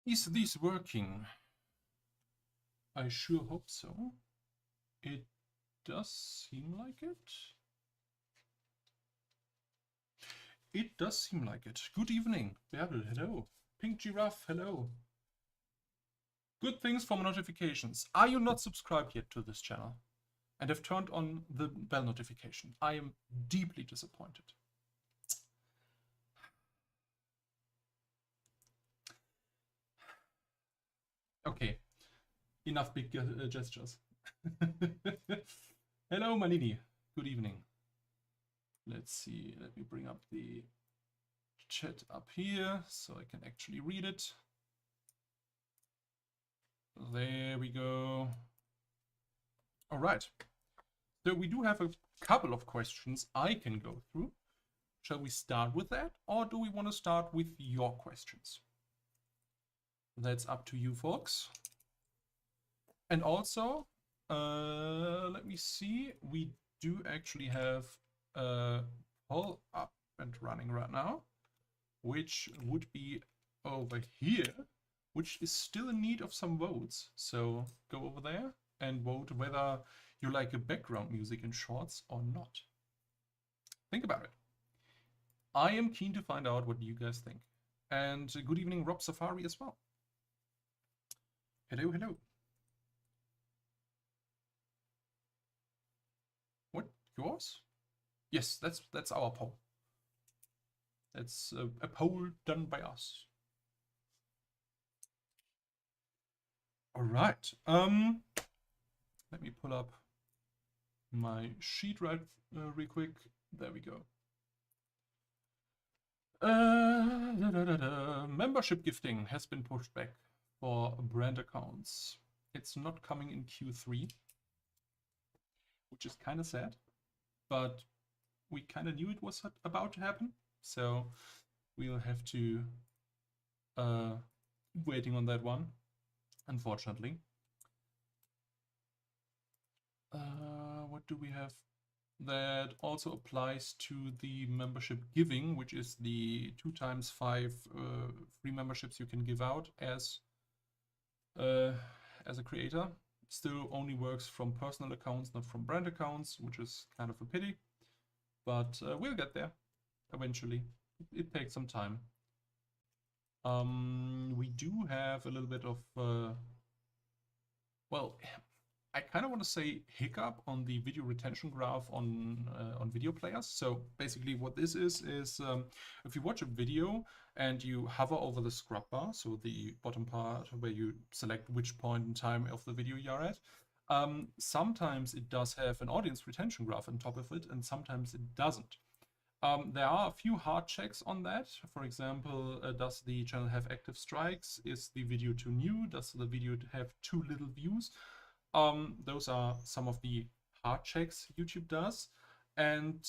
Is this working? I sure hope so. It does seem like it. It does seem like it. Good evening, Bärbel, hello. Pink Giraffe, hello. Good things from notifications. Are you not subscribed yet to this channel and have turned on the bell notification? I am deeply disappointed. Okay, enough big gestures. Hello, Malini. Good evening. Let's see, let me bring up the chat up here so I can actually read it. There we go. All right. So we do have a couple of questions I can go through. Shall we start with that, or do we want to start with your questions? That's up to you, folks. And also, let me see. We do actually have a poll up and running right now, which would be over here, which is still in need of some votes. So go over there and vote whether you like a background music in shorts or not. Think about it. I am keen to find out what you guys think. And good evening, Rob Safari as well. Hello, hello. What, yours? Yes, that's our poll. That's a poll done by us. All right. Let me pull up my sheet real quick. There we go. Membership gifting has been pushed back for brand accounts. It's not coming in Q3, which is kind of sad, but we kind of knew it was about to happen, so we'll have to waiting on that one, unfortunately. What do we have? That also applies to the membership giving, which is the 2 × 5 free memberships you can give out as a creator. Still only works from personal accounts, not from brand accounts, which is kind of a pity, but we'll get there eventually. It takes some time. We do have a little bit of well, I kind of want to say hiccup on the video retention graph on video players. So basically what this is if you watch a video and you hover over the scrub bar, so the bottom part where you select which point in time of the video you're at, sometimes it does have an audience retention graph on top of it, and sometimes it doesn't. There are a few hard checks on that. For example, does the channel have active strikes? Is the video too new? Does the video have too little views? Those are some of the hard checks YouTube does. And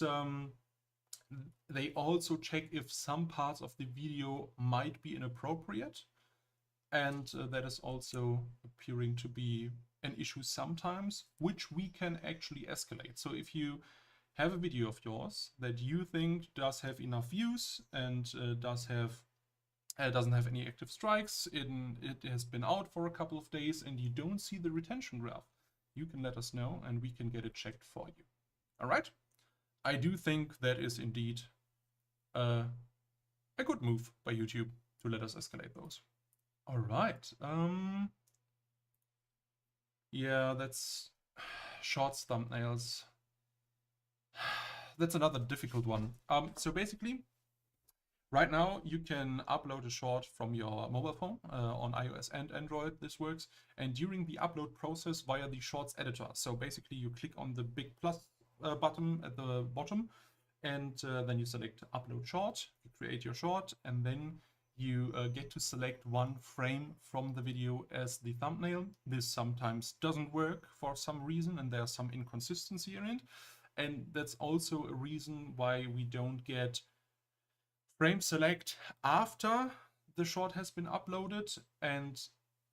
they also check if some parts of the video might be inappropriate. And that is also appearing to be an issue sometimes, which we can actually escalate. So if you have a video of yours that you think does have enough views and doesn't have any active strikes, it has been out for a couple of days and you don't see the retention graph, you can let us know and we can get it checked for you. All right? I do think that is indeed a good move by YouTube to let us escalate those. All right. Yeah, that's shorts thumbnails. That's another difficult one. So basically, right now you can upload a short from your mobile phone on iOS and Android. This works, and during the upload process via the Shorts editor. So basically, you click on the big plus button at the bottom, and then you select Upload Short. You create your short, and then you get to select one frame from the video as the thumbnail. This sometimes doesn't work for some reason, and there's some inconsistency in it. And that's also a reason why we don't get frame select after the short has been uploaded.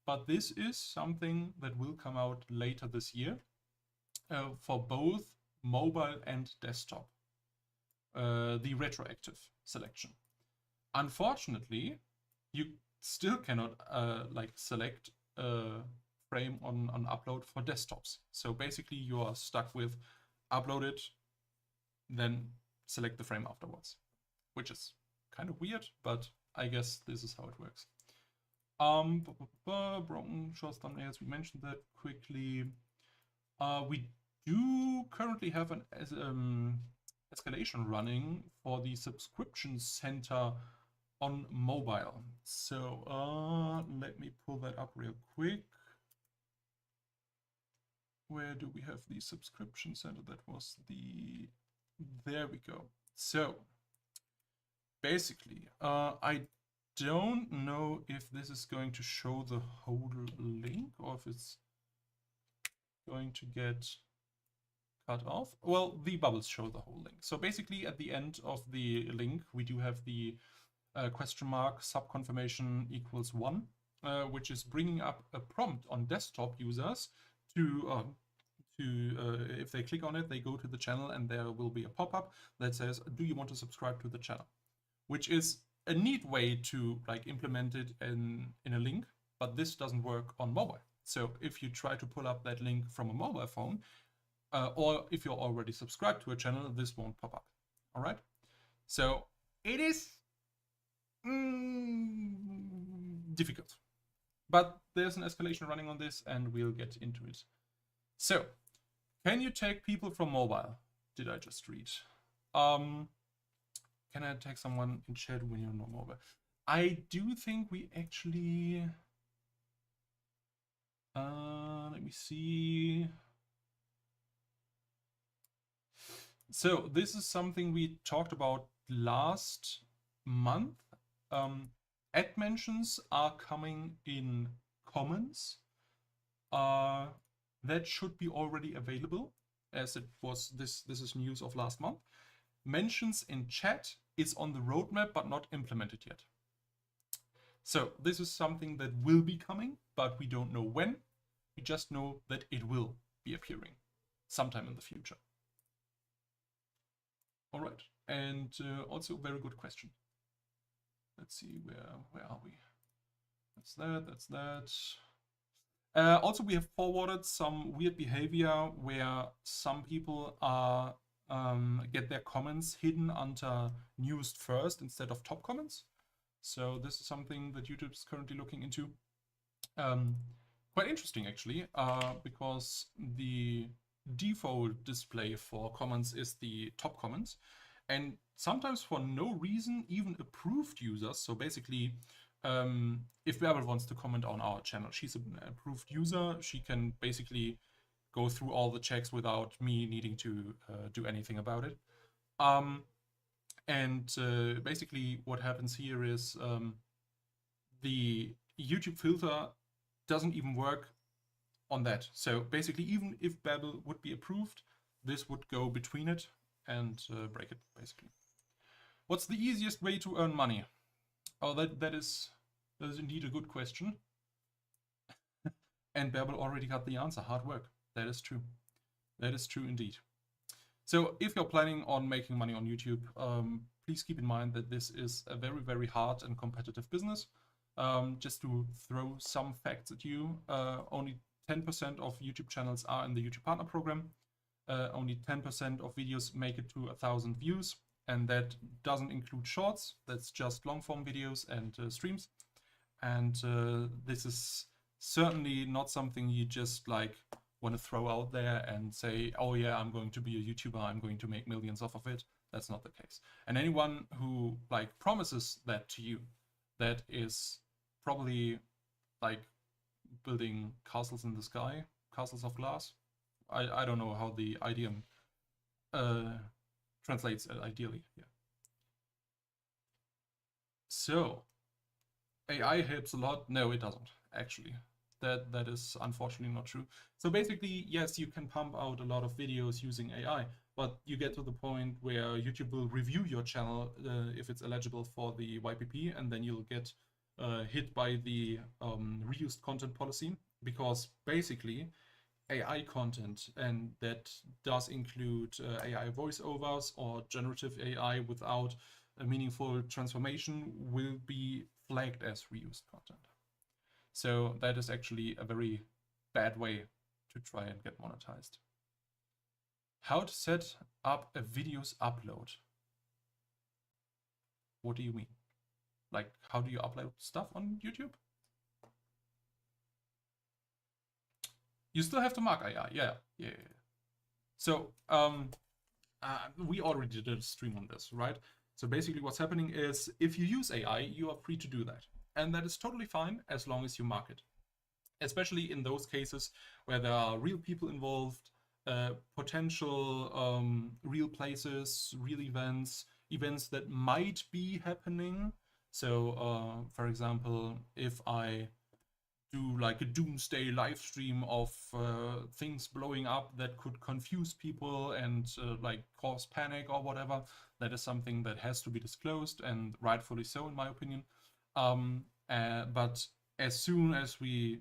But this is something that will come out later this year for both mobile and desktop, the retroactive selection. Unfortunately, you still cannot like select a frame on upload for desktops. So basically you are stuck with upload it, then select the frame afterwards, which is kind of weird, but I guess this is how it works. Broken short thumbnails, we mentioned that quickly. We do currently have an escalation running for the subscription center on mobile. So let me pull that up real quick. Where do we have the subscription center? That was the, there we go. So basically, I don't know if this is going to show the whole link or if it's going to get cut off. Well, the bubbles show the whole link. So basically at the end of the link, we do have the question mark subconfirmation equals 1, which is bringing up a prompt on desktop users to if they click on it, they go to the channel and there will be a pop-up that says, do you want to subscribe to the channel? Which is a neat way to like implement it in a link, but this doesn't work on mobile. So if you try to pull up that link from a mobile phone, or if you're already subscribed to a channel, this won't pop up. All right. So it is difficult, but there's an escalation running on this and we'll get into it. So can you tag people from mobile? Did I just read? Can I tag someone in chat when you're not mobile? I do think we actually, let me see. So this is something we talked about last month. Ad mentions are coming in comments. That should be already available, as it was, this is news of last month. Mentions in chat is on the roadmap but not implemented yet. So this is something that will be coming, but we don't know when. We just know that it will be appearing sometime in the future. All right, and also very good question. Let's see, where are we? That's that, that's that. Also, we have forwarded some weird behavior where some people are get their comments hidden under newest first instead of top comments. So this is something that YouTube is currently looking into. Quite interesting actually, because the default display for comments is the top comments, and sometimes for no reason even approved users, so basically if Bärbel wants to comment on our channel, she's an approved user, she can basically go through all the checks without me needing to do anything about it. Basically what happens here is the YouTube filter doesn't even work on that. So basically, even if Bärbel would be approved, this would go between it and break it, basically. What's the easiest way to earn money? Oh, that is indeed a good question. And Bärbel already got the answer, hard work. That is true. That is true indeed. So if you're planning on making money on YouTube, please keep in mind that this is a very, very hard and competitive business. Just to throw some facts at you, only 10% of YouTube channels are in the YouTube Partner Program. Only 10% of videos make it to 1,000 views, and that doesn't include shorts. That's just long form videos and streams. And this is certainly not something you just like want to throw out there and say, oh yeah, I'm going to be a YouTuber, I'm going to make millions off of it. That's not the case. And anyone who like promises that to you, that is probably like building castles in the sky, castles of glass. I don't know how the idiom translates ideally. Yeah. So AI helps a lot. No, it doesn't actually. That is unfortunately not true. So basically, yes, you can pump out a lot of videos using AI, but you get to the point where YouTube will review your channel if it's eligible for the YPP, and then you'll get hit by the reused content policy, because basically AI content, and that does include AI voiceovers or generative AI without a meaningful transformation, will be flagged as reused content. So that is actually a very bad way to try and get monetized. How to set up a video's upload? What do you mean? Like, how do you upload stuff on YouTube? You still have to mark AI. Yeah. So we already did a stream on this, right? So basically what's happening is if you use AI, you are free to do that. And that is totally fine as long as you mark it. Especially in those cases where there are real people involved, potential real places, real events that might be happening. So for example, if I do like a doomsday live stream of things blowing up that could confuse people and like cause panic or whatever, that is something that has to be disclosed, and rightfully so in my opinion. But as soon as we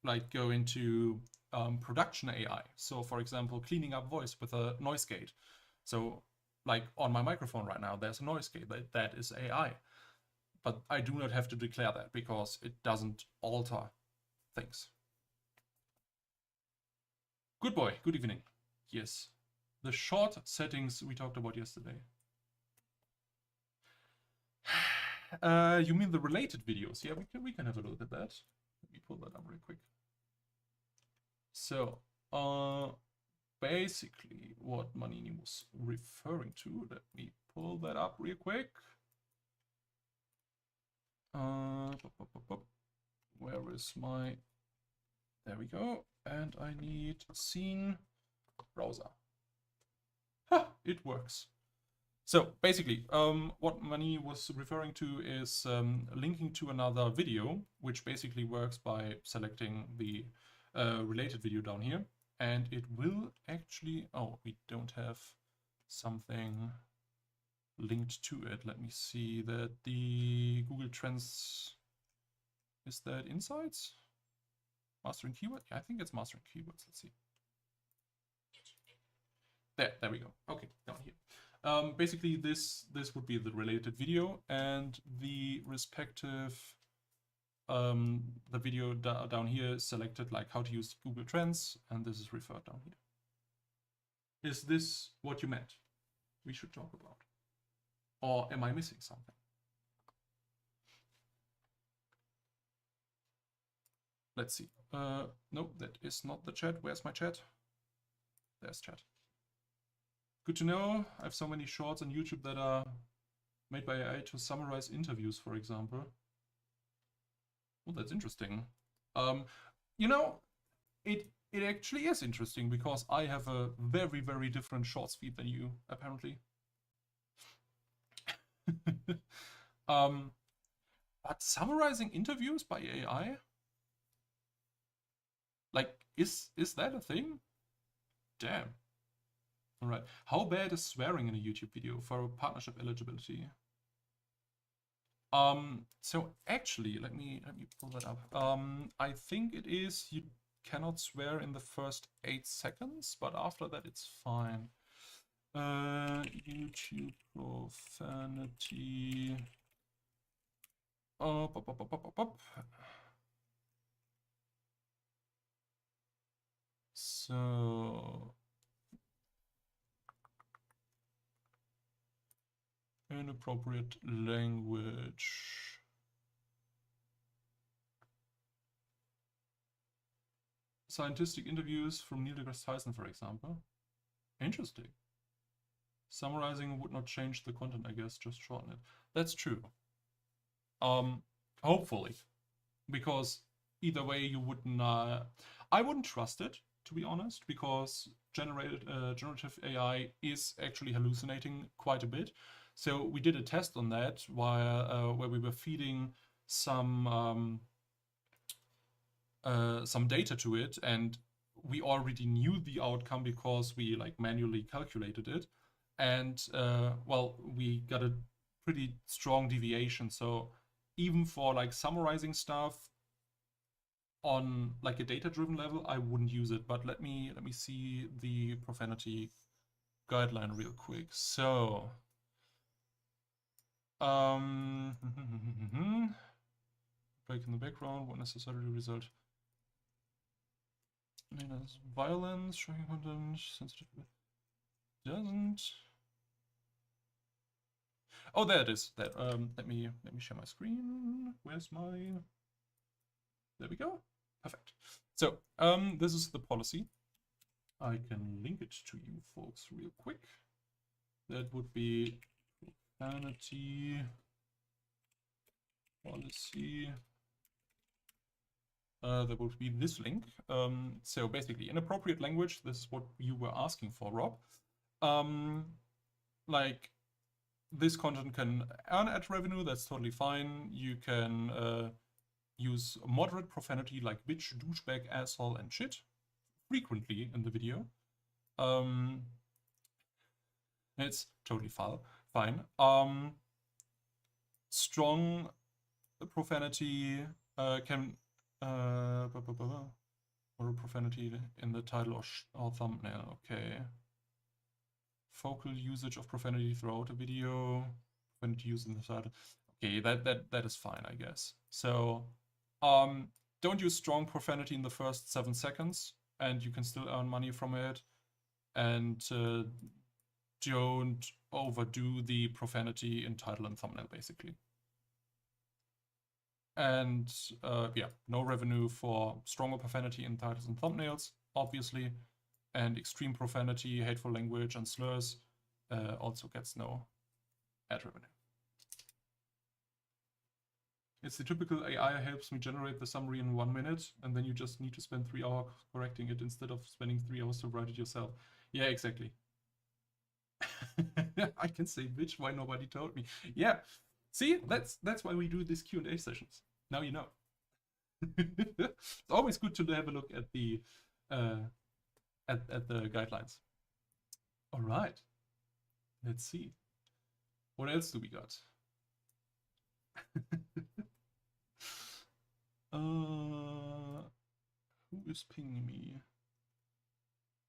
like go into production AI, so for example cleaning up voice with a noise gate, so like on my microphone right now there's a noise gate, that is AI, but I do not have to declare that because it doesn't alter things. Good boy, good evening. Yes, the short settings we talked about yesterday. You mean the related videos? Yeah, we can have a look at that. Let me pull that up real quick. So basically what Manini was referring to, let me pull that up real quick. Where is my, there we go, and I need scene browser. It works. So basically what Manini was referring to is linking to another video, which basically works by selecting the related video down here, and it will actually, oh, we don't have something linked to it. Let me see that the Google Trends, is that Insights? Mastering keyword? Yeah, I think it's mastering keywords. Let's see. There we go. Okay, down here. Basically this would be the related video, and the respective the video down here is selected like how to use Google Trends, and this is referred down here. Is this what you meant we should talk about? Or am I missing something? Let's see. No, that is not the chat. Where's my chat? There's chat. Good to know. I have so many shorts on YouTube that are made by AI to summarize interviews, for example. Well, that's interesting. You know, it actually is interesting because I have a very, very different short speed than you, apparently. But summarizing interviews by AI? Like, is that a thing? Damn. All right. How bad is swearing in a YouTube video for partnership eligibility? So actually, let me pull that up. I think it is you cannot swear in the first 8 seconds, but after that it's fine. YouTube profanity. Oh, pop. So inappropriate language. Scientific interviews from Neil deGrasse Tyson, for example. Interesting. Summarizing would not change the content, I guess, just shorten it. That's true. Hopefully, because either way you wouldn't. I wouldn't trust it, to be honest, because generative AI is actually hallucinating quite a bit. So we did a test on that where we were feeding some data to it, and we already knew the outcome because we like manually calculated it, and well, we got a pretty strong deviation. So even for like summarizing stuff on like a data-driven level, I wouldn't use it. But let me see the profanity guideline real quick. So break in the background, what necessarily result. Violence, shocking content, sensitive. Doesn't. Oh, there it is. That let me share my screen. Where's my? There we go. Perfect. So this is the policy. I can link it to you folks real quick. That would be profanity policy. That would be this link. So basically, inappropriate language. This is what you were asking for, Rob. Like, this content can earn ad revenue. That's totally fine. You can use moderate profanity like bitch, douchebag, asshole, and shit frequently in the video. It's totally fine. Strong profanity can or profanity in the title or thumbnail. Okay. Focal usage of profanity throughout a video. Profanity used in the title. Okay, that is fine, I guess. So, don't use strong profanity in the first 7 seconds, and you can still earn money from it. And don't overdo the profanity in title and thumbnail, basically. And yeah, no revenue for stronger profanity in titles and thumbnails, obviously. And extreme profanity, hateful language, and slurs also gets no ad revenue. It's the typical AI helps me generate the summary in 1 minute, and then you just need to spend 3 hours correcting it instead of spending 3 hours to write it yourself. Yeah, exactly. I can say bitch, why nobody told me. Yeah, see, that's why we do these Q&A sessions. Now you know. It's always good to have a look at the at the guidelines. All right, let's see. What else do we got? Who is pinging me?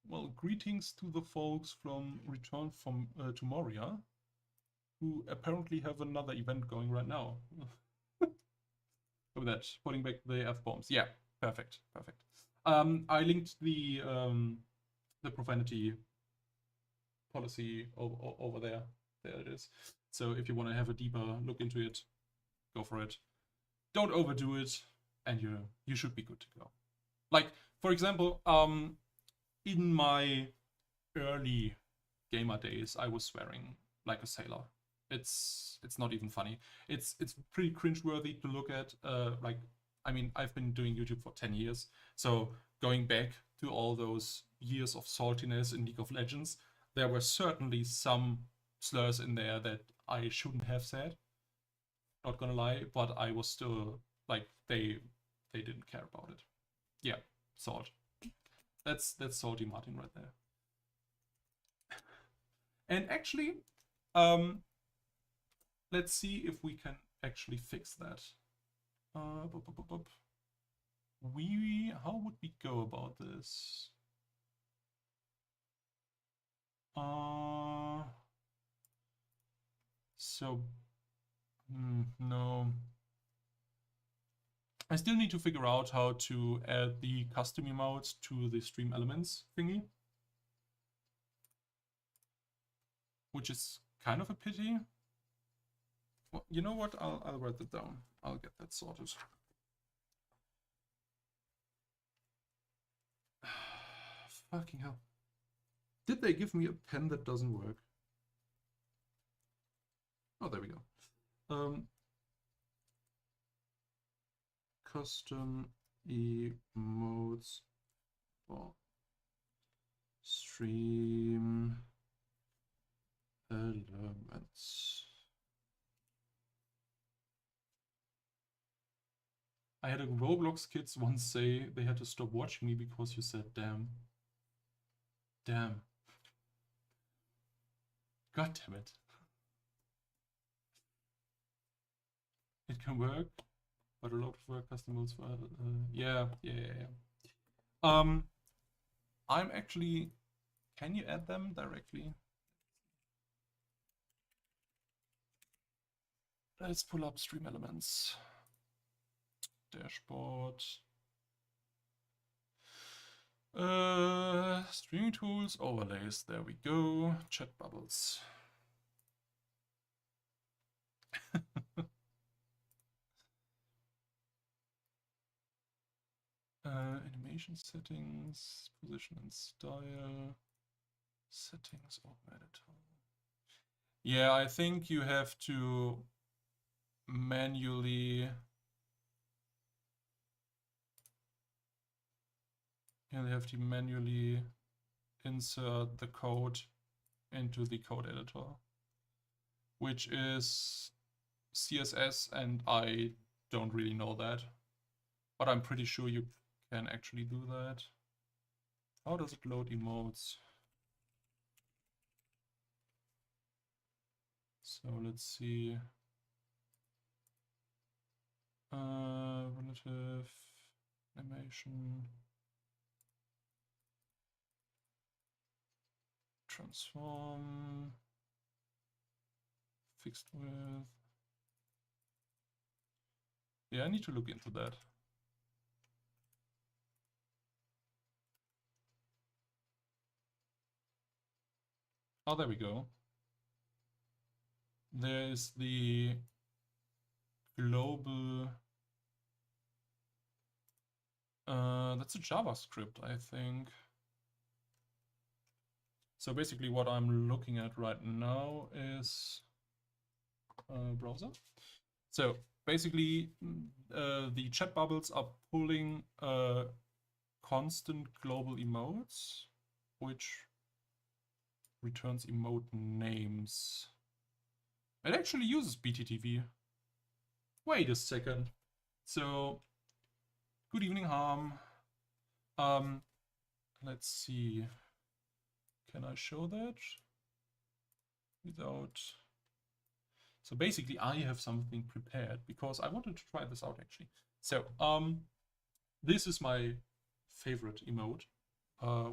Well, greetings to the folks from Return from to Moria, who apparently have another event going right now. Look at that, putting back the F-bombs. Yeah, perfect. I linked the profanity policy over there. There it is. So if you want to have a deeper look into it, go for it. Don't overdo it, and you should be good to go. Like, for example, in my early gamer days, I was swearing like a sailor. It's not even funny. It's pretty cringeworthy to look at. Like, I mean, I've been doing YouTube for 10 years, so going back to all those years of saltiness in League of Legends, there were certainly some slurs in there that I shouldn't have said. Not gonna lie, but I was still like they didn't care about it. Yeah, salt. That's salty Martin right there. And actually, let's see if we can actually fix that. How would we go about this? So, no. I still need to figure out how to add the custom emotes to the stream elements thingy, which is kind of a pity. Well, you know what? I'll write that down. I'll get that sorted. Fucking hell. Did they give me a pen that doesn't work? Oh, there we go. Custom emotes for stream elements. I had a Roblox kids once say they had to stop watching me because you said damn. Damn. God damn it. It can work, but a lot of work customers for yeah. I'm actually, can you add them directly? Let's pull up stream elements. Dashboard. Streaming tools, overlays, there we go. Chat bubbles. Animation settings, position and style, settings of editor. Yeah, I think you have to manually insert the code into the code editor, which is CSS, and I don't really know that, but I'm pretty sure you can actually do that. How does it load emotes? So let's see. Relative animation. Transform. Fixed width. Yeah, I need to look into that. Oh, there we go. There's the global. That's a JavaScript, I think. So basically what I'm looking at right now is browser. So basically the chat bubbles are pulling constant global emotes, which returns emote names. It actually uses BTTV. Wait a second. So, good evening, Harm. Let's see. Can I show that without? So basically, I have something prepared because I wanted to try this out actually. So, this is my favorite emote,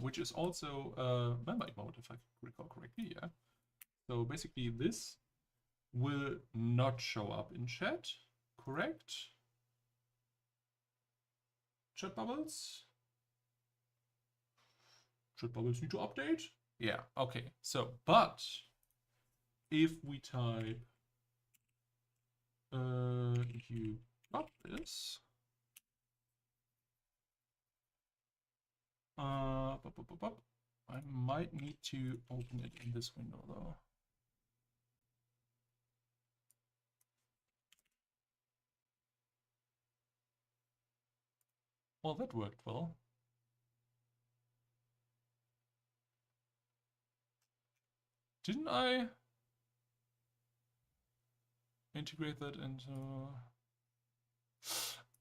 which is also a member emote, if I recall correctly. Yeah. So basically, this will not show up in chat, correct? Chat bubbles? Chat bubbles need to update? Yeah, okay. So, but if we type you got this, I might need to open it in this window though. Well, that worked well. Didn't I integrate that into...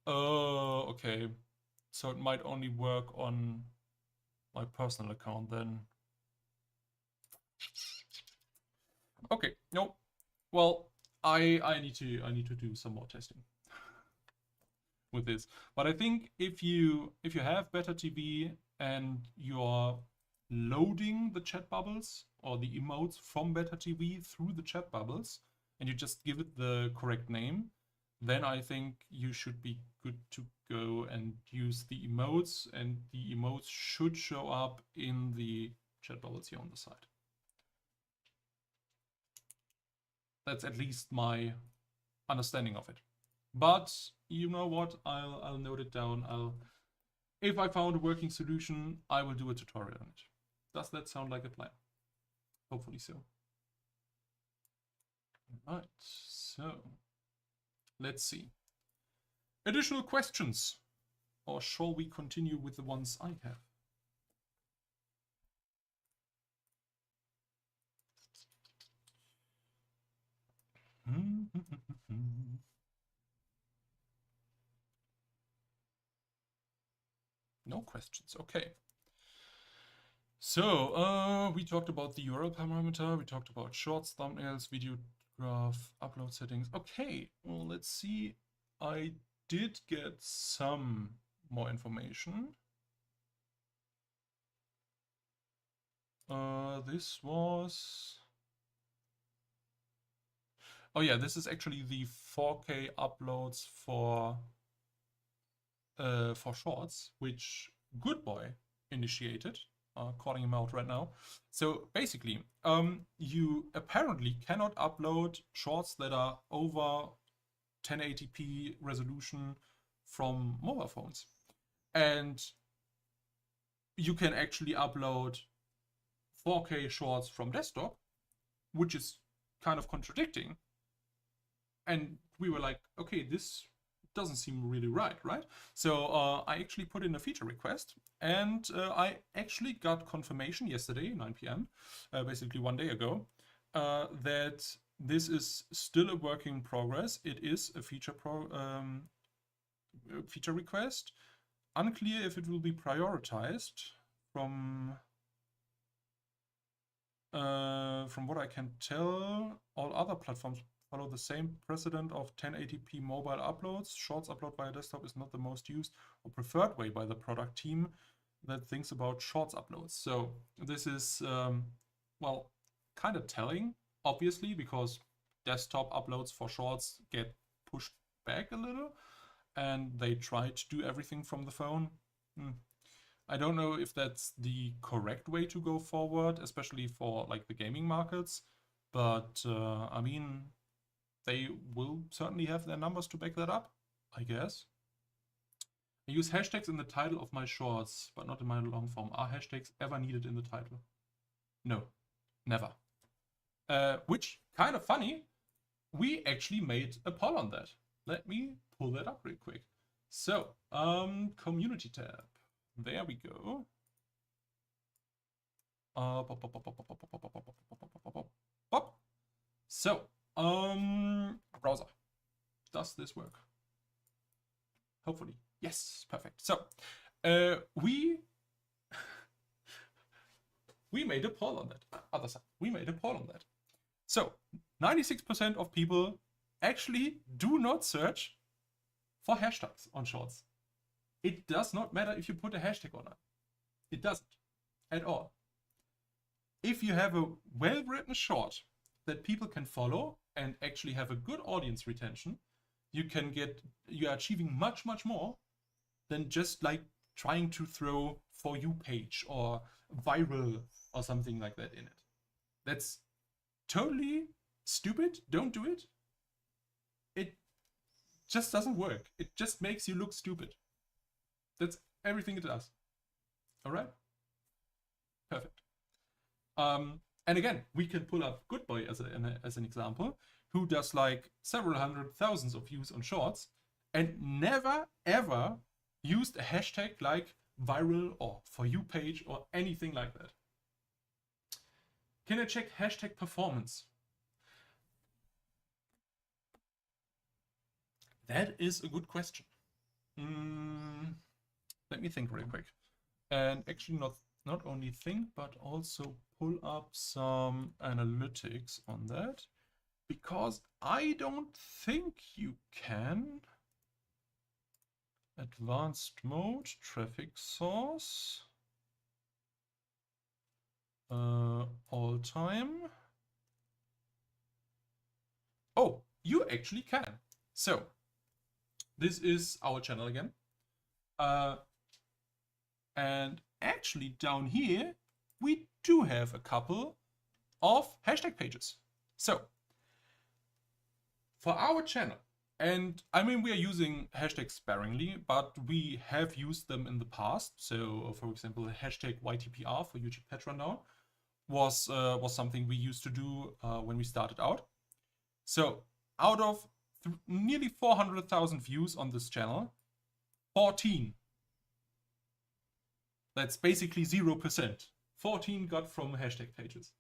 Oh, okay. So it might only work on my personal account then. Okay, no. Well, I need to do some more testing with this. But I think if you have Better TV and you're loading the chat bubbles or the emotes from Better TV through the chat bubbles, and you just give it the correct name, then I think you should be good to go and use the emotes, and the emotes should show up in the chat bubbles here on the side. That's at least my understanding of it. But you know what? I'll note it down. If I found a working solution, I will do a tutorial on it. Does that sound like a plan? Hopefully so. All right, so let's see. Additional questions? Or shall we continue with the ones I have? No questions, okay. So, we talked about the URL parameter, we talked about shorts, thumbnails, video graph, upload settings. Okay, well, let's see. I did get some more information. This was... Oh yeah, this is actually the 4K uploads for for shorts, which Good Boy initiated. Calling him out right now. So basically, you apparently cannot upload shorts that are over 1080p resolution from mobile phones. And you can actually upload 4K shorts from desktop, which is kind of contradicting. And we were like, okay, this doesn't seem really right? So I actually put in a feature request, and I actually got confirmation yesterday, 9 p.m., basically 1 day ago, that this is still a work in progress. It is a feature request. Unclear if it will be prioritized. From what I can tell, all other platforms follow the same precedent of 1080p mobile uploads. Shorts upload via desktop is not the most used or preferred way by the product team that thinks about shorts uploads. So this is, well, kind of telling, obviously, because desktop uploads for shorts get pushed back a little, and they try to do everything from the phone. I don't know if that's the correct way to go forward, especially for like the gaming markets, but I mean, they will certainly have their numbers to back that up, I guess. I use hashtags in the title of my shorts, but not in my long form. Are hashtags ever needed in the title? No, never. Which, kind of funny, we actually made a poll on that. Let me pull that up real quick. So, community tab. There we go. So, browser. Does this work? Hopefully. Yes, perfect. So, we made a poll on that. Other side. We made a poll on that. So, 96% of people actually do not search for hashtags on shorts. It does not matter if you put a hashtag or not. It doesn't at all. If you have a well-written short that people can follow and actually have a good audience retention, you are achieving much, much more than just like trying to throw For You page or viral or something like that in it. That's totally stupid. Don't do it. It just doesn't work. It just makes you look stupid. That's everything it does. All right? Perfect. And again, we can pull up Good Boy as an example, who does like several hundred thousands of views on shorts and never ever used a hashtag like viral or For You page or anything like that. Can I check hashtag performance? That is a good question. Let me think real quick. And actually not only think, but also pull up some analytics on that, because I don't think you can. Advanced mode, traffic source, all time. Oh, you actually can. So this is our channel again. And actually down here, we do have a couple of hashtag pages. So for our channel, and I mean, we are using hashtags sparingly, but we have used them in the past. So for example, hashtag YTPR for YouTube Pet Rundown was something we used to do when we started out. So out of nearly 400,000 views on this channel, 14. That's basically 0%. 14 got from hashtag pages.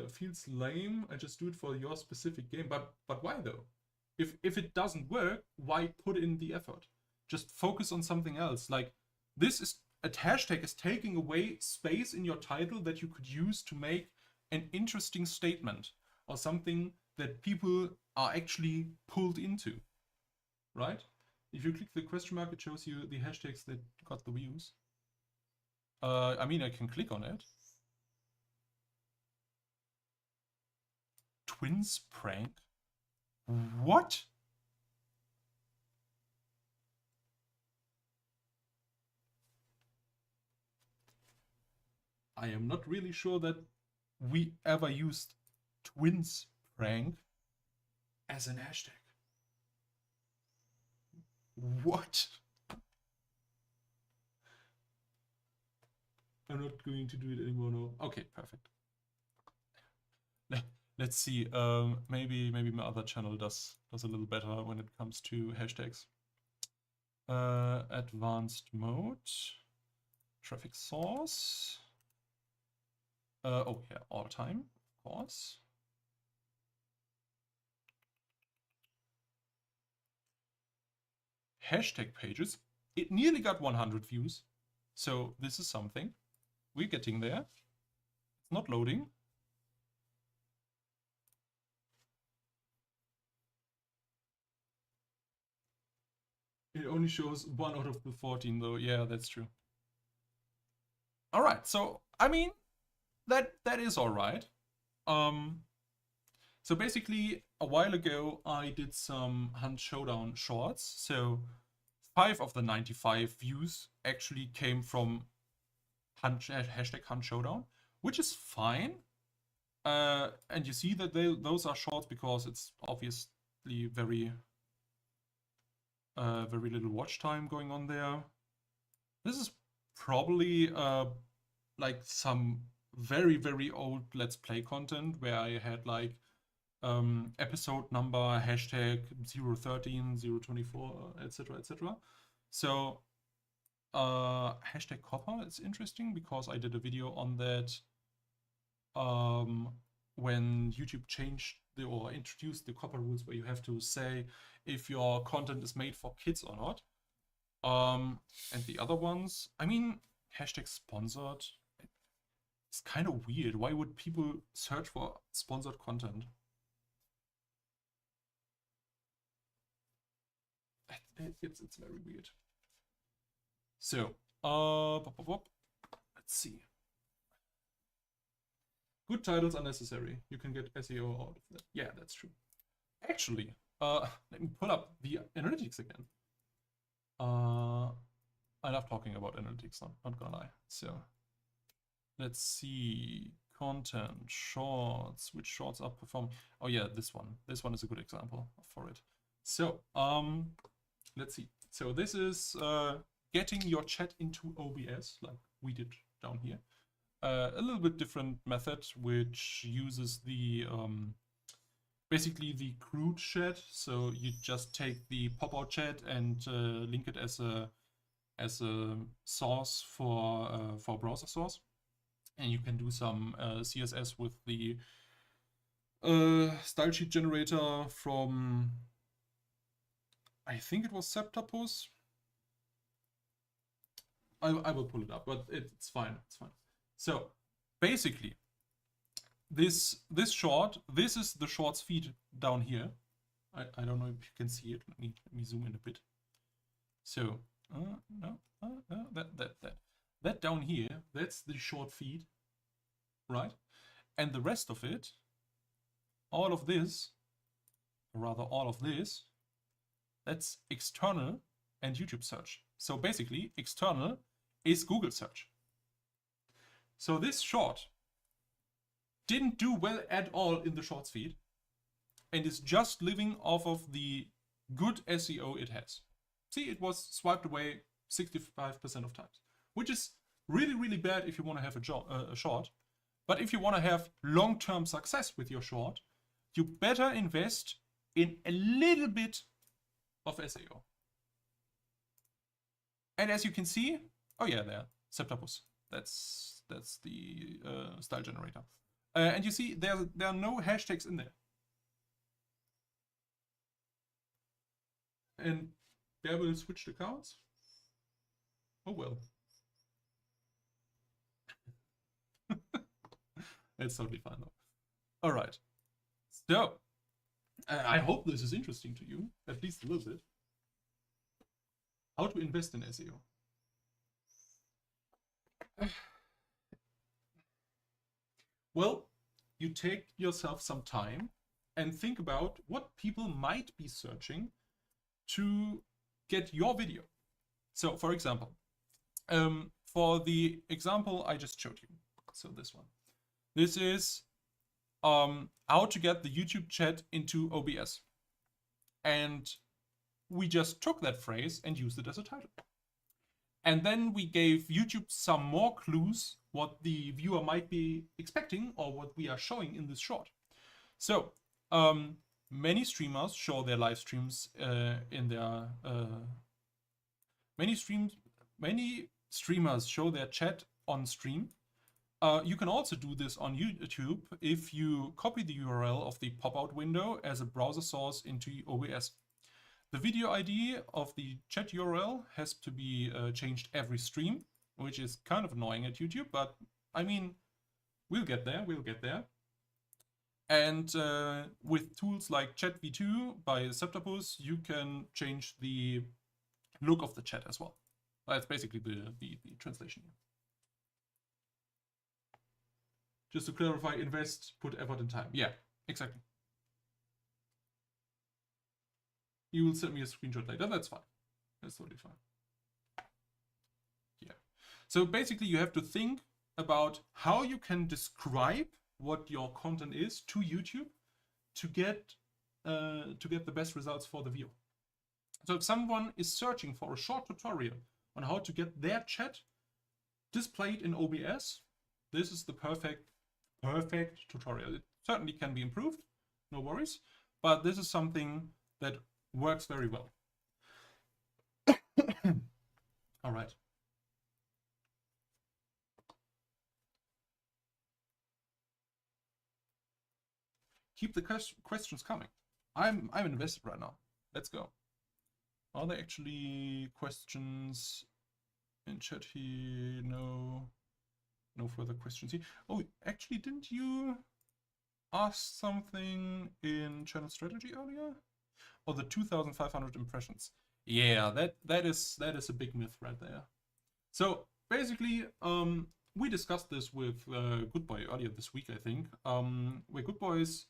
Feels lame. I just do it for your specific game. But why though? If it doesn't work, why put in the effort? Just focus on something else. Like a hashtag is taking away space in your title that you could use to make an interesting statement or something that people are actually pulled into, right? If you click the question mark, it shows you the hashtags that got the views. I mean, I can click on it. twins prank? What? I am not really sure that we ever used twins prank as an hashtag. What? I'm not going to do it anymore now. Okay, perfect. Let's see. Maybe my other channel does a little better when it comes to hashtags. Advanced mode, traffic source. Oh yeah, all time, of course. Hashtag pages. It nearly got 100 views. So this is something. We're getting there. It's not loading. It only shows 1 out of the 14 though. Yeah, that's true. All right, so I mean, that is all right. So basically, a while ago, I did some Hunt Showdown shorts. So 5 of the 95 views actually came from hashtag Hunt Showdown, which is fine. And you see that those are shorts because it's obviously very little watch time going on there. This is probably like some very old Let's Play content where I had like episode number, hashtag 013, 024, etc. etc. So hashtag copper is interesting because I did a video on that when YouTube changed or introduced the copper rules where you have to say if your content is made for kids or not. And the other ones, I mean, hashtag sponsored, it's kind of weird. Why would people search for sponsored content? It's very weird. So, let's see. Good titles are necessary. You can get SEO out of that. Yeah, that's true. Actually, let me pull up the analytics again. I love talking about analytics, not gonna lie. So, let's see. Content, shorts, which shorts are performing? Oh yeah, this one. This one is a good example for it. So, let's see. So this is getting your chat into OBS, like we did down here. A little bit different method, which uses the basically the crude chat. So you just take the pop-out chat and link it as a source for browser source, and you can do some CSS with the style sheet generator from, I think it was Septopus. I will pull it up, but it's fine. It's fine. So basically, this short, this is the shorts feed down here. I don't know if you can see it. Let me zoom in a bit. So no, that down here, that's the short feed, right? And the rest of it, all of this, or rather all of this, that's external and YouTube search. So basically, external is Google search. So this short didn't do well at all in the shorts feed and is just living off of the good SEO it has. See, it was swiped away 65% of times, which is really bad if you want to have a short. But if you want to have long-term success with your short, you better invest in a little bit of SEO. And as you can see, oh yeah, there, Septopus. That's the style generator. And you see there are no hashtags in there. And there will switch accounts. Oh well. It's totally fine though. All right. So I hope this is interesting to you, at least a little bit. How to invest in SEO. Well, you take yourself some time and think about what people might be searching to get your video. So for example, for the example I just showed you, so this one, this is how to get the YouTube chat into OBS. And we just took that phrase and used it as a title. And then we gave YouTube some more clues what the viewer might be expecting or what we are showing in this short. So many streamers show their live streams in their many streamers show their chat on stream. You can also do this on YouTube if you copy the URL of the pop-out window as a browser source into OBS. The video ID of the chat URL has to be changed every stream, which is kind of annoying at YouTube, but I mean, we'll get there. And with tools like Chat v2 by Septopus, you can change the look of the chat as well. That's basically the translation here. Just to clarify, invest, put effort and time. Yeah, exactly. You will send me a screenshot later. That's fine. That's totally fine. Yeah. So basically, you have to think about how you can describe what your content is to YouTube to get the best results for the viewer. So if someone is searching for a short tutorial on how to get their chat displayed in OBS, this is the perfect tutorial. It certainly can be improved, no worries, but this is something that works very well. All right. Keep the questions coming. I'm invested right now. Let's go. Are there actually questions in chat here? No further questions here. Oh, actually, didn't you ask something in channel strategy earlier? Or the 2,500 impressions? Yeah, that is a big myth right there. So basically, we discussed this with Goodboy earlier this week, I think, where Goodboy's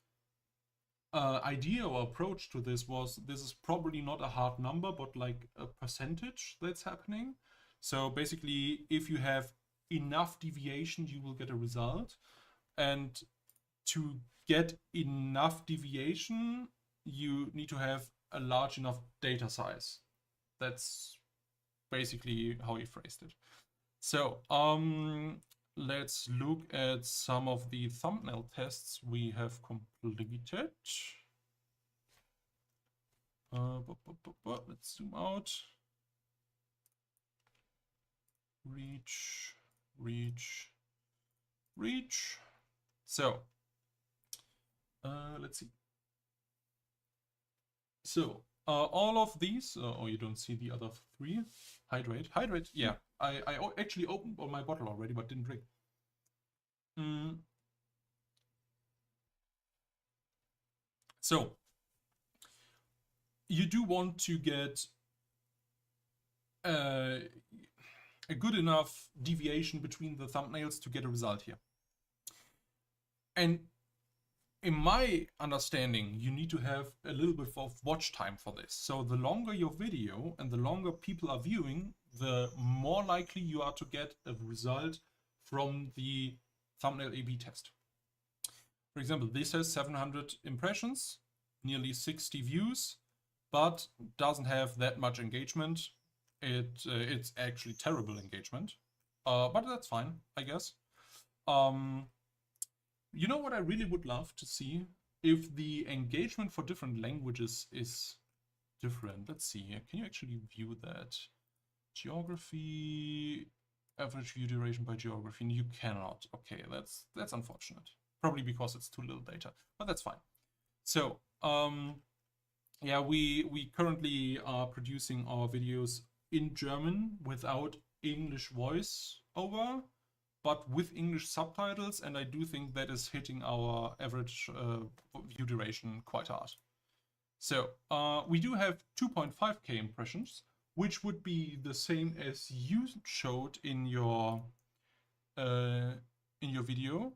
idea or approach to this was, this is probably not a hard number, but like a percentage that's happening. So basically, if you have enough deviation, you will get a result. And to get enough deviation, you need to have a large enough data size. That's basically how he phrased it. So let's look at some of the thumbnail tests we have completed. Let's zoom out. Reach. So let's see. So all of these, oh, you don't see the other three. Hydrate, yeah. I actually opened my bottle already, but didn't drink. So you do want to get a good enough deviation between the thumbnails to get a result here. And in my understanding, you need to have a little bit of watch time for this. So the longer your video and the longer people are viewing, the more likely you are to get a result from the thumbnail A/B test. For example, this has 700 impressions, nearly 60 views, but doesn't have that much engagement. It's actually terrible engagement, but that's fine, I guess. You know what I really would love to see? If the engagement for different languages is different. Let's see here. Can you actually view that? Geography, average view duration by geography. You cannot. Okay, that's unfortunate. Probably because it's too little data, but that's fine. So yeah, we currently are producing our videos in German without English voice over, but with English subtitles, and I do think that is hitting our average view duration quite hard. So we do have 2.5K impressions, which would be the same as you showed in your video.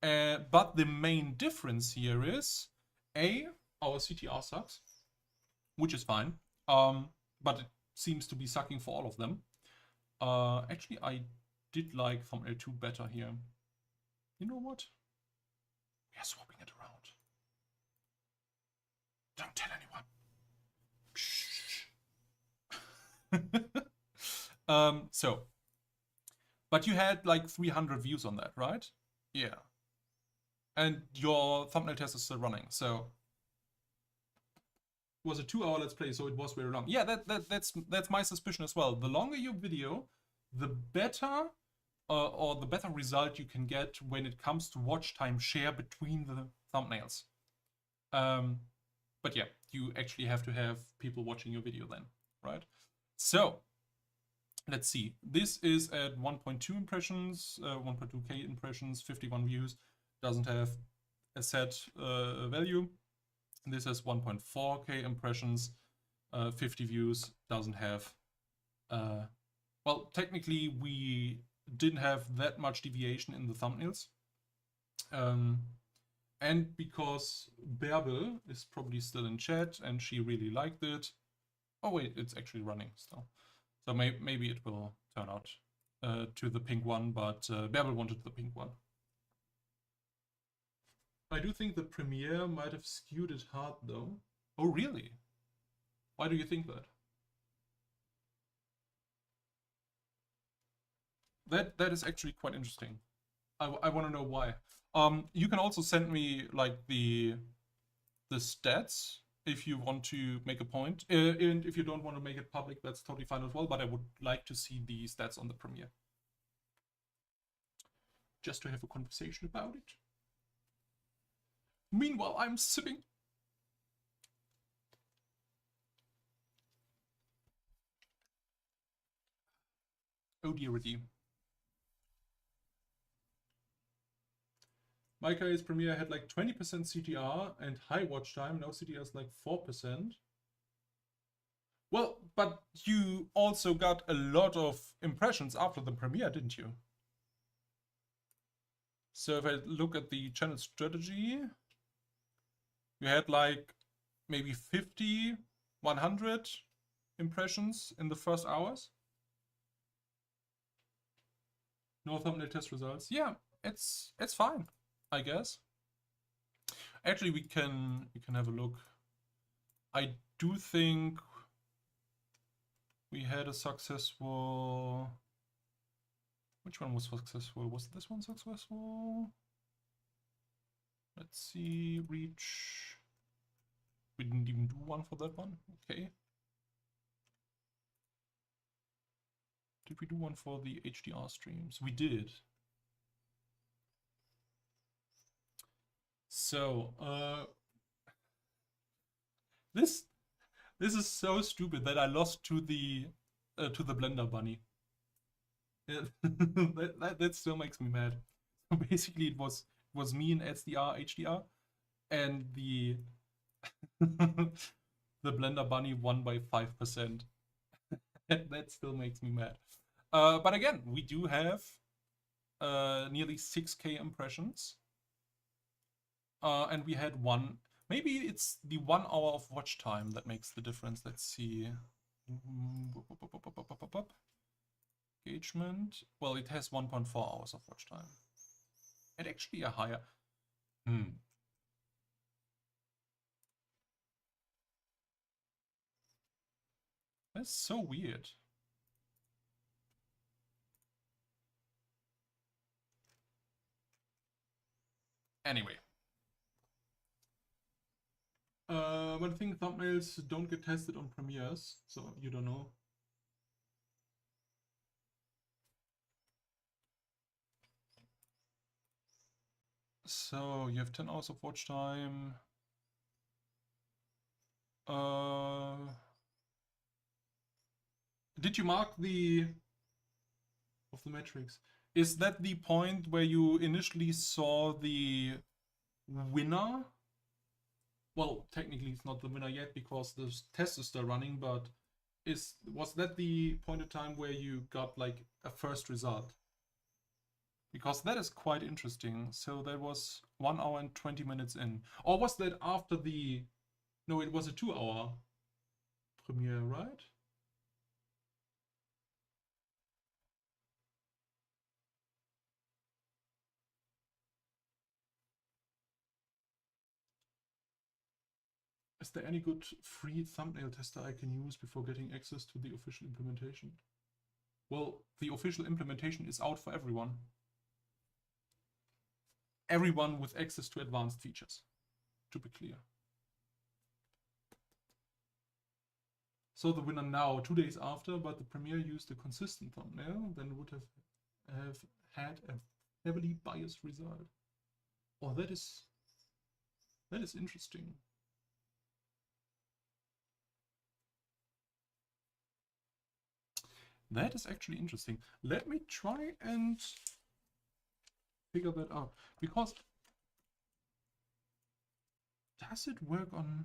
But the main difference here is Our CTR sucks, which is fine, but it seems to be sucking for all of them. Actually, I did like thumbnail 2 better here. You know what? We are swapping it around. Don't tell anyone. So, but you had like 300 views on that, right? Yeah. And your thumbnail test is still running, so it was a 2-hour let's play, so it was very long. Yeah, that's my suspicion as well. The longer your video, the better or the better result you can get when it comes to watch time share between the thumbnails. But yeah, you actually have to have people watching your video then, right? So let's see. This is at 1.2 impressions, 1.2k impressions, 51 views. Doesn't have a set value. This has 1.4k impressions, 50 views. Doesn't have. Well, technically, we didn't have that much deviation in the thumbnails. And because Bärbel is probably still in chat and she really liked it. Oh wait, it's actually running still. So maybe it will turn out to the pink one, but Bärbel wanted the pink one. I do think the premiere might have skewed it hard though. Oh really? Why do you think that? That is actually quite interesting. I want to know why. You can also send me like the stats if you want to make a point, and if you don't want to make it public, that's totally fine as well. But I would like to see the stats on the premiere, just to have a conversation about it. Meanwhile, I'm sipping. Oh dear, Micah's premiere had like 20% CTR and high watch time. Now CTR is like 4%. Well, but you also got a lot of impressions after the premiere, didn't you? So if I look at the channel strategy, you had like maybe 50, 100 impressions in the first hours. No thumbnail test results. Yeah, it's fine, I guess. Actually, we can have a look. I do think we had a successful. Which one was successful? Was this one successful? Let's see, reach. We didn't even do one for that one. Okay. Did we do one for the HDR streams? We did. So, this is so stupid that I lost to the Blender bunny. that still makes me mad. So basically, it was me in SDR, HDR, and the the Blender bunny won by 5%. That still makes me mad. But again, we do have nearly 6k impressions. And we had one. Maybe it's the 1 hour of watch time that makes the difference. Let's see. Engagement. Well, it has 1.4 hours of watch time. And actually a higher. That's so weird. Anyway. But I think thumbnails don't get tested on premieres, so you don't know. So you have 10 hours of watch time. Did you mark the metrics? Is that the point where you initially saw the winner? Well, technically it's not the winner yet because the test is still running, but was that the point of time where you got like a first result? because that is quite interesting. So that was 1 hour and 20 minutes in. Or was that after the... No, it was a 2-hour premiere, right? Is there any good free thumbnail tester I can use before getting access to the official implementation? Well, the official implementation is out for everyone. Everyone with access to advanced features, to be clear. So the winner now, 2 days after, but the premiere used a consistent thumbnail, then would have had a heavily biased result. Oh, that is interesting. That is actually interesting. Let me try and figure that out. Because does it work on...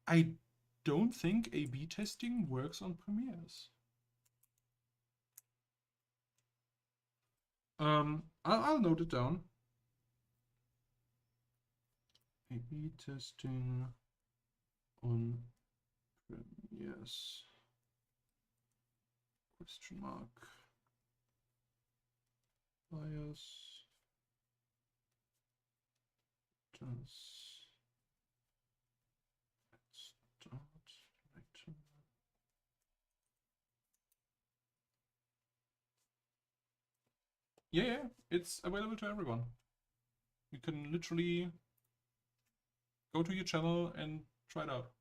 I don't think A/B testing works on premieres. I'll note it down. A/B testing on premieres. Question mark. Bias does start later. Yeah, it's available to everyone. You can literally go to your channel and try it out.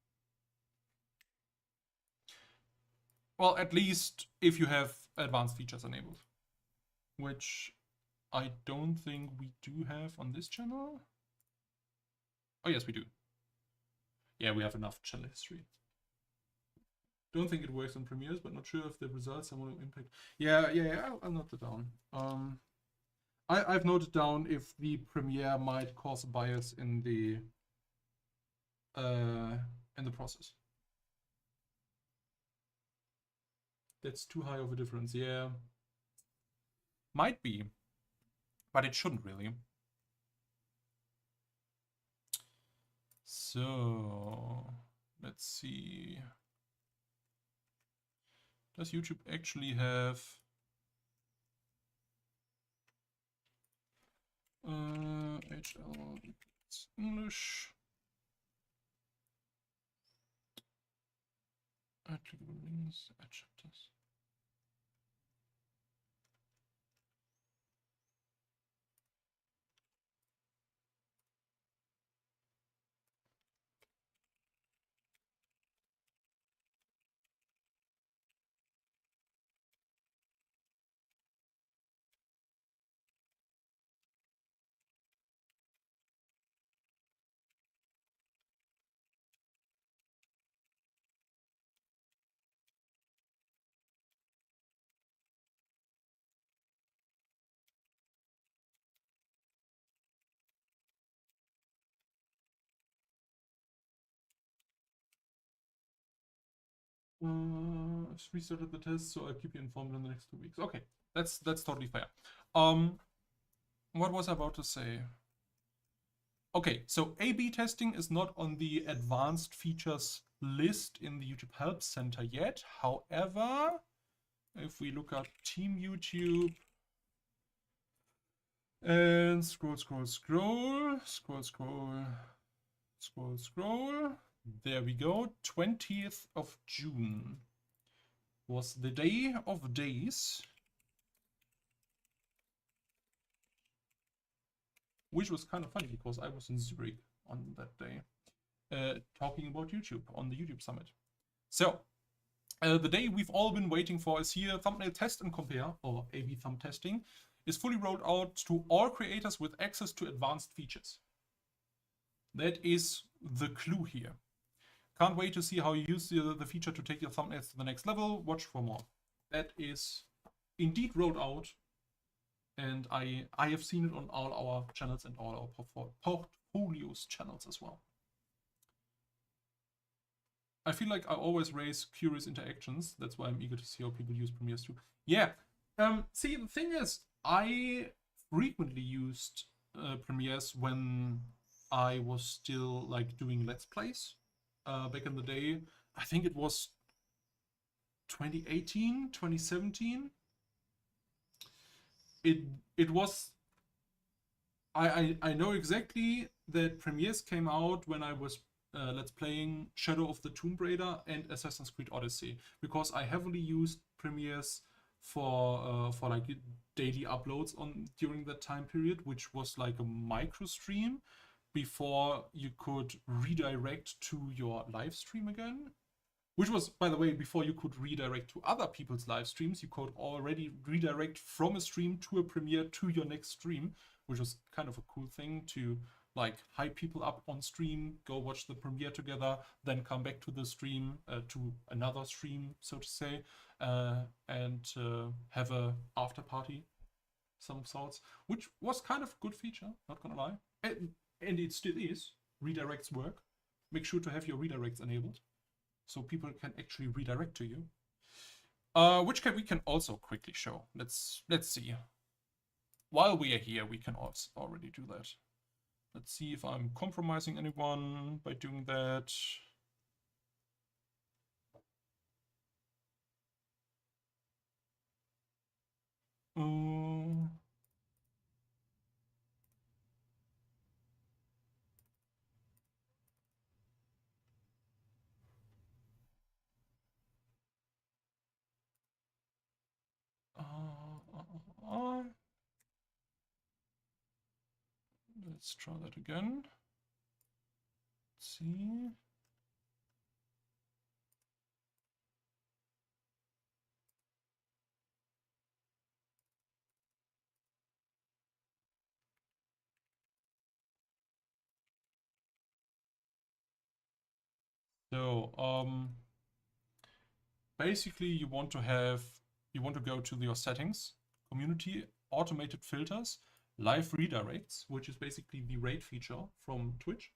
Well, at least if you have advanced features enabled, which I don't think we do have on this channel. Oh yes, we do. Yeah, we have enough channel history. Don't think it works on premieres, but not sure if the results have more impact. Yeah, I'll note it down. I've noted down if the premiere might cause a bias in the process. That's too high of a difference, yeah. Might be, but it shouldn't really. So, let's see. Does YouTube actually have HL English? Add clickable links, add chapters. I've restarted the test, so I'll keep you informed in the next 2 weeks. Okay, that's totally fair. What was I about to say? Okay, so A/B testing is not on the advanced features list in the YouTube Help Center yet. However, if we look up Team YouTube and scroll, there we go. 20th of June was the day of days, which was kind of funny because I was in Zurich on that day talking about YouTube on the YouTube Summit. So the day we've all been waiting for is here. Thumbnail test and compare, or A/B thumb testing, is fully rolled out to all creators with access to advanced features. That is the clue here. Can't wait to see how you use the feature to take your thumbnails to the next level. Watch for more. That is indeed rolled out, and I have seen it on all our channels and all our portfolios channels as well. I feel like I always raise curious interactions. That's why I'm eager to see how people use premieres too. Yeah. See, the thing is, I frequently used Premieres when I was still like doing Let's Plays back in the day. I think it was 2018, 2017. It was I know exactly that Premieres came out when I was Let's Playing Shadow of the Tomb Raider and Assassin's Creed Odyssey, because I heavily used Premieres for like daily uploads on during that time period, which was like a micro stream before you could redirect to your live stream again. Which was, by the way, before you could redirect to other people's live streams, you could already redirect from a stream to a premiere to your next stream, which was kind of a cool thing to like hype people up on stream, go watch the premiere together, then come back to the stream, to another stream, so to say, and have a after party, some sorts, which was kind of a good feature, not gonna lie. And it still is. Redirects work. Make sure to have your redirects enabled, so people can actually redirect to you. Which we can also quickly show. Let's see. While we are here, we can also already do that. Let's see if I'm compromising anyone by doing that. Let's try that again. Let's see. So basically you want to go to your settings, community, automated filters, live redirects, which is basically the rate feature from Twitch.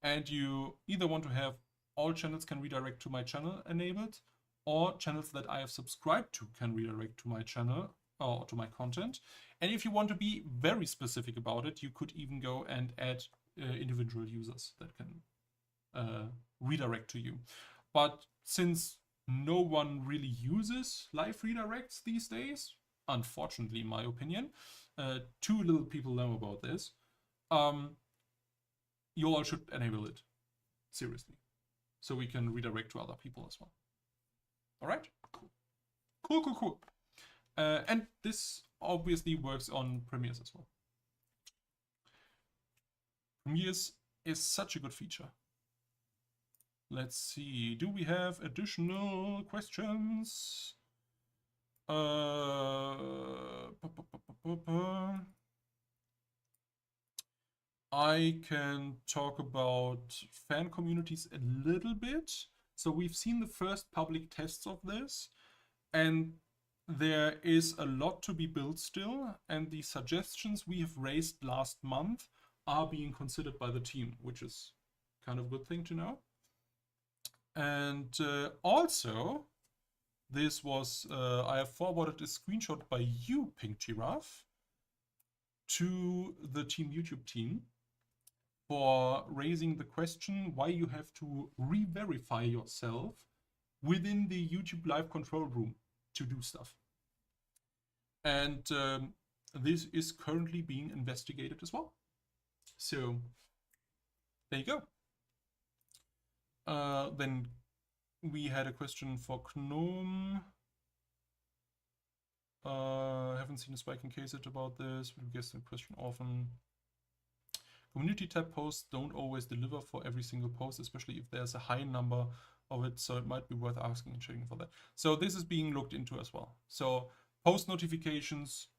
And you either want to have all channels can redirect to my channel enabled, or channels that I have subscribed to can redirect to my channel or to my content. And if you want to be very specific about it, you could even go and add individual users that can redirect to you. But since no one really uses live redirects these days, unfortunately, in my opinion, too little people know about this. You all should enable it, seriously, so we can redirect to other people as well. All right, cool. And this obviously works on Premieres as well. Premieres is such a good feature. Let's see, do we have additional questions? I can talk about fan communities a little bit. So we've seen the first public tests of this, and there is a lot to be built still, and the suggestions we have raised last month are being considered by the team, which is kind of a good thing to know. And also, this was, I have forwarded a screenshot by you, Pink Giraffe, to the Team YouTube team for raising the question why you have to re-verify yourself within the YouTube live control room to do stuff. And this is currently being investigated as well. So there you go. Then we had a question for Gnome. Haven't seen a spike in case it about this, but we get the question often. Community tab posts don't always deliver for every single post, especially if there's a high number of it, so it might be worth asking and checking for that. So this is being looked into as well. So post notifications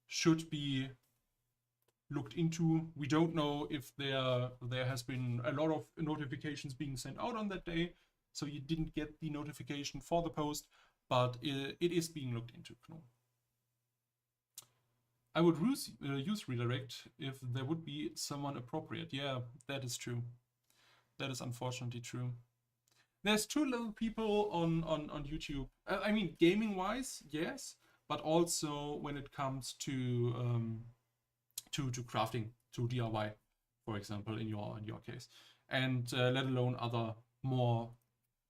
should be looked into. We don't know if there has been a lot of notifications being sent out on that day, so you didn't get the notification for the post, but it is being looked into. I would use redirect if there would be someone appropriate. Yeah, that is true. That is unfortunately true. There's too little people on YouTube. I mean, gaming-wise, yes, but also when it comes to crafting, to DIY, for example, in your case, and let alone other more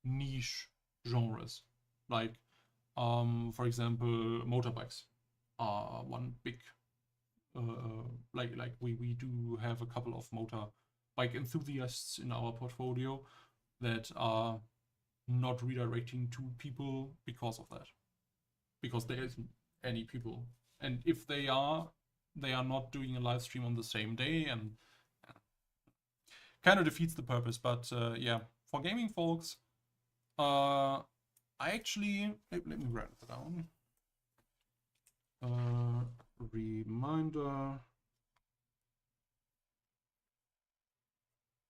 niche genres, like for example, motorbikes are one big like we do have a couple of motorbike enthusiasts in our portfolio that are not redirecting to people because of that, because there isn't any people, and if they are not doing a live stream on the same day, and kind of defeats the purpose. But yeah, for gaming folks, I actually let me write it down. Reminder: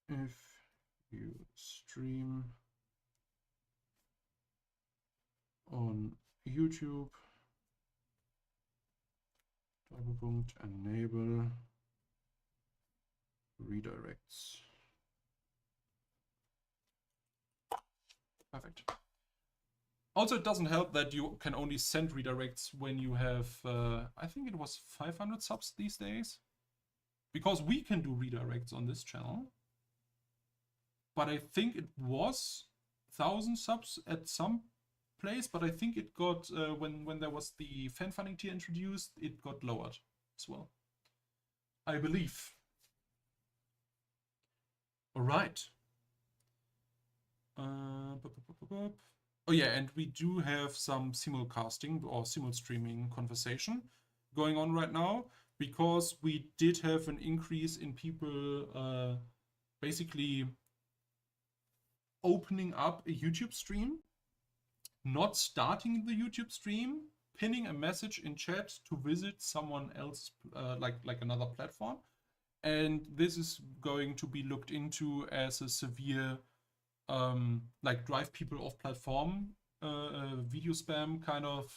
if you stream on YouTube, enable redirects. Perfect. Also, it doesn't help that you can only send redirects when you have, I think it was 500 subs these days. Because we can do redirects on this channel. But I think it was 1,000 subs at some place. But I think it got, when there was the fan funding tier introduced, it got lowered as well, I believe. All right. Oh yeah, and we do have some Simil-Casting or Simil-Streaming conversation going on right now, because we did have an increase in people basically opening up a YouTube stream, not starting the YouTube stream, pinning a message in chat to visit someone else, like another platform. And this is going to be looked into as a severe like drive people off platform video spam kind of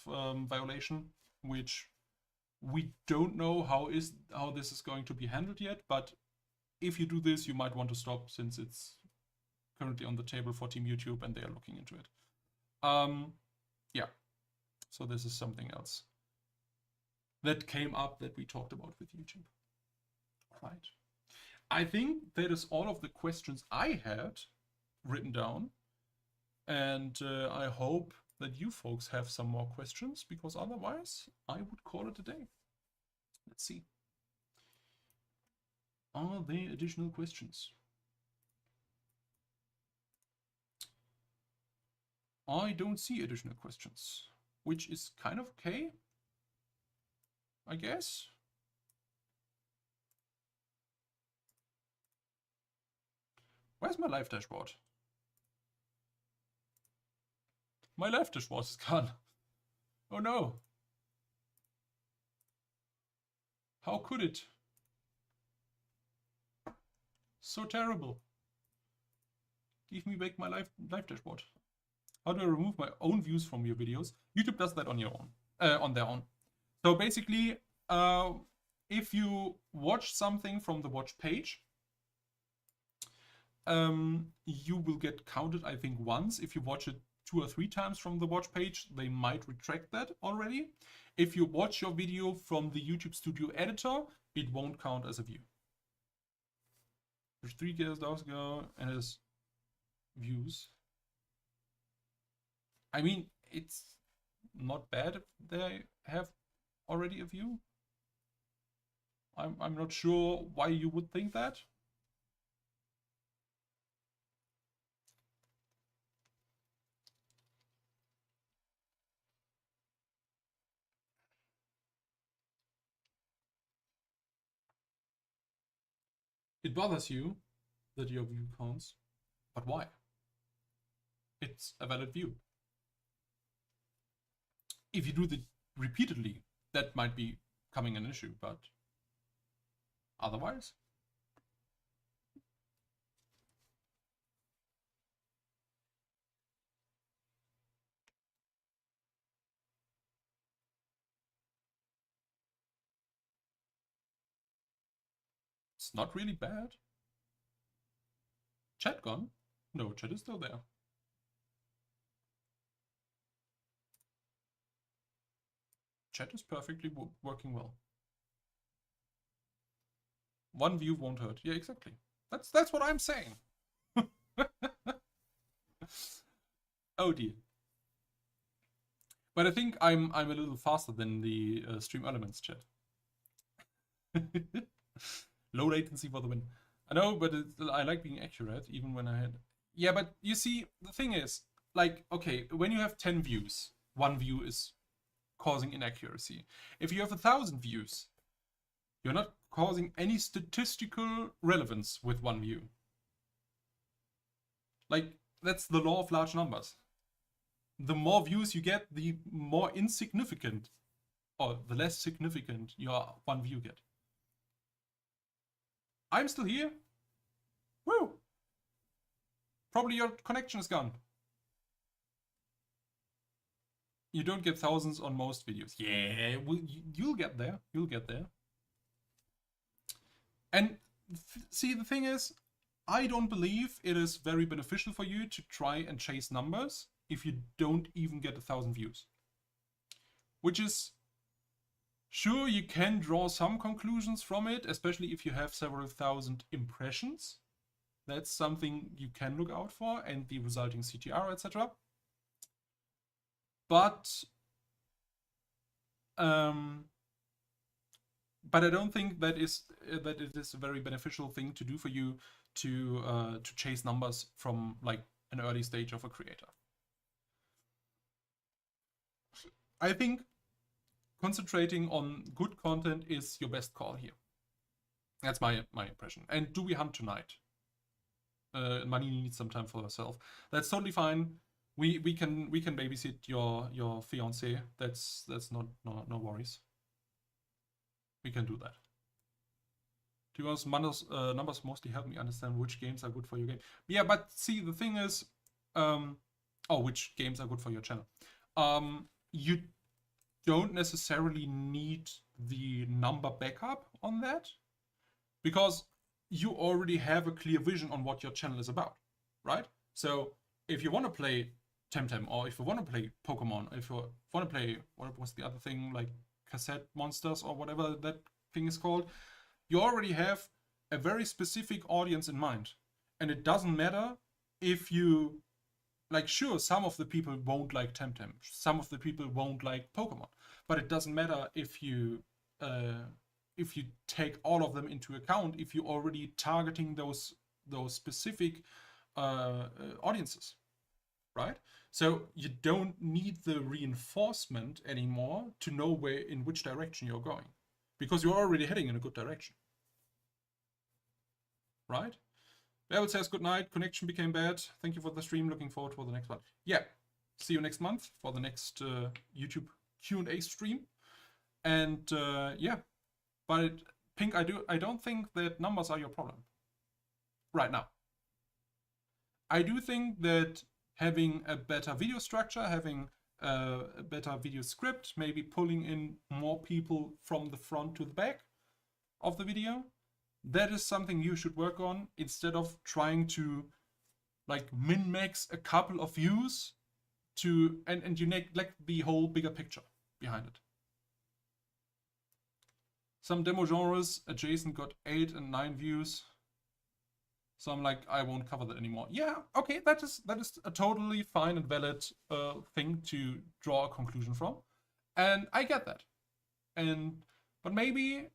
violation, which we don't know how this is going to be handled yet. But if you do this, you might want to stop, since it's currently on the table for Team YouTube and they are looking into it. Yeah, so this is something else that came up that we talked about with YouTube. Right. I think that is all of the questions I had written down, and I hope that you folks have some more questions, because otherwise I would call it a day. Let's see. Are there additional questions? I don't see additional questions, which is kind of okay, I guess. Where's my live dashboard? My live dashboard is gone. Oh no. How could it? So terrible. Give me back my live dashboard. How do I remove my own views from your videos? YouTube does that on your own, on their own. So basically, if you watch something from the watch page, you will get counted, I think, once. If you watch it 2 or 3 times from the watch page, they might retract that already. If you watch your video from the YouTube Studio editor, it won't count as a view. There's 3 guys ago and his views. I mean, it's not bad if they have already a view. I'm not sure why you would think that. It bothers you that your view counts, but why? It's a valid view. If you do it repeatedly, that might be becoming an issue, but otherwise. It's not really bad. Chat gone? No, chat is still there. chat is perfectly working well. One view won't hurt. Yeah, exactly. That's what I'm saying. Oh dear. But I think I'm a little faster than the Stream Elements chat. Low latency for the win. I know, but I like being accurate, even when I had. Yeah, but you see, the thing is, like, okay, when you have 10 views, one view is causing inaccuracy. If you have 1,000 views, you're not causing any statistical relevance with one view. Like, that's the law of large numbers. The more views you get, the more insignificant, or the less significant your one view get. I'm still here. Woo! Probably your connection is gone. You don't get thousands on most videos. Yeah, you'll get there. You'll get there. And see, the thing is, I don't believe it is very beneficial for you to try and chase numbers if you don't even get 1,000 views. Which is, sure, you can draw some conclusions from it, especially if you have several thousand impressions. That's something you can look out for, and the resulting CTR, etc. But I don't think that it is a very beneficial thing to do for you to chase numbers from like an early stage of a creator. I think concentrating on good content is your best call here. That's my impression. And do we hunt tonight? Money needs some time for herself. That's totally fine. We can babysit your fiance. That's no worries. We can do that. To be honest, numbers mostly help me understand which games are good for your game. Yeah, but see, the thing is, which games are good for your channel. You don't necessarily need the number backup on that, because you already have a clear vision on what your channel is about, right? So if you want to play Temtem, or if you want to play Pokemon, if you want to play, what was the other thing, like cassette monsters or whatever that thing is called, you already have a very specific audience in mind. And it doesn't matter if you, like, sure, some of the people won't like Temtem, some of the people won't like Pokemon, but it doesn't matter if you take all of them into account, if you're already targeting those specific audiences, right? So you don't need the reinforcement anymore to know in which direction you're going, because you're already heading in a good direction, right? Bevel says good night, connection became bad. Thank you for the stream, looking forward for the next one. Yeah, see you next month for the next YouTube Q&A stream. And yeah, but Pink, I don't think that numbers are your problem right now. I do think that having a better video structure, having a better video script, maybe pulling in more people from the front to the back of the video, that is something you should work on, instead of trying to like min-max a couple of views to and you neglect the whole bigger picture behind it. Some demo genres adjacent got 8 and 9 views. So I'm like, I won't cover that anymore. Yeah, okay, that is a totally fine and valid thing to draw a conclusion from, and I get that. But maybe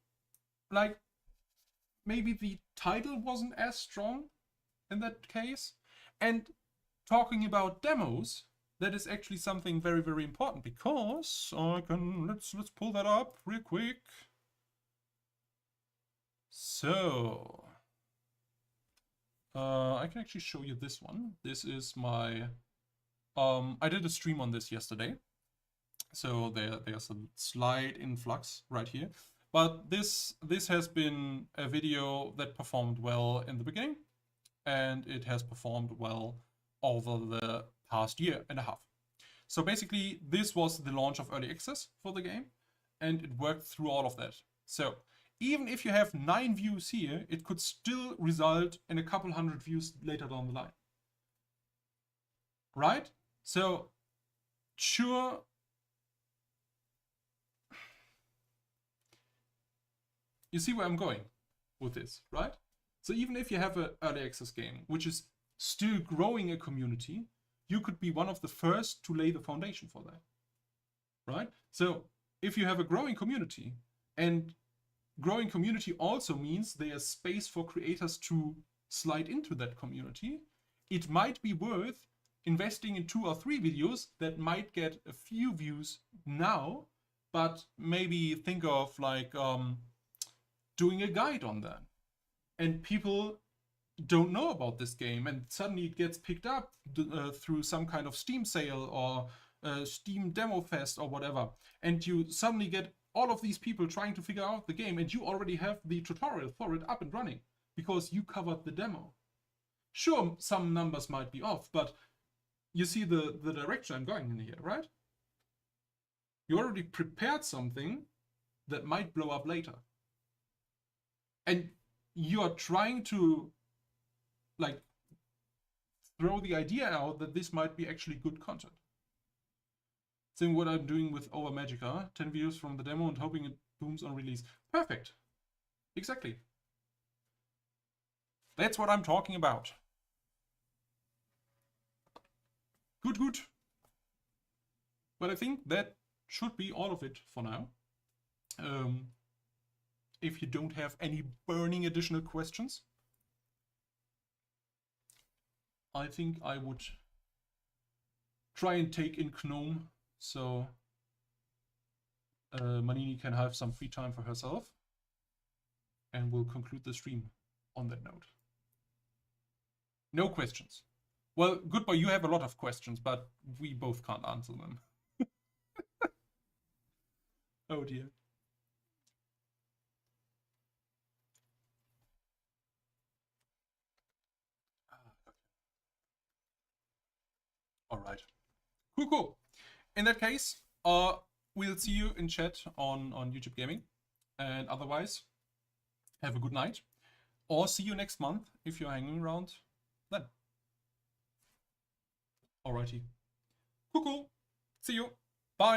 the title wasn't as strong in that case. And talking about demos, that is actually something very, very important, because let's pull that up real quick. So I can actually show you this one. This is my, I did a stream on this yesterday. So there's a slight influx right here. But this has been a video that performed well in the beginning, and it has performed well over the past year and a half. So basically, this was the launch of early access for the game, and it worked through all of that. So even if you have 9 views here, it could still result in a couple hundred views later down the line. Right? So, sure, You see where I'm going with this, right? So even if you have an early access game, which is still growing a community, you could be one of the first to lay the foundation for that, right? So if you have a growing community, and growing community also means there's space for creators to slide into that community, it might be worth investing in 2 or 3 videos that might get a few views now, but maybe think of like doing a guide on that. And people don't know about this game, and suddenly it gets picked up through some kind of Steam sale or Steam demo fest or whatever, and you suddenly get all of these people trying to figure out the game, and you already have the tutorial for it up and running because you covered the demo. Sure, some numbers might be off, but you see the direction I'm going in here, right? You already prepared something that might blow up later. And you are trying to like throw the idea out that this might be actually good content. Same what I'm doing with Our Magica, 10 videos from the demo and hoping it booms on release. Perfect. Exactly. That's what I'm talking about. Good, good. But I think that should be all of it for now. If you don't have any burning additional questions, I think I would try and take in Gnome so Manini can have some free time for herself, and we'll conclude the stream on that note. No questions. Well, Goodbye, you have a lot of questions, but we both can't answer them. Oh dear. All right. Cool, cool. In that case, we'll see you in chat on YouTube Gaming. And otherwise, have a good night. Or see you next month if you're hanging around then. Alrighty. Cool, cool. See you.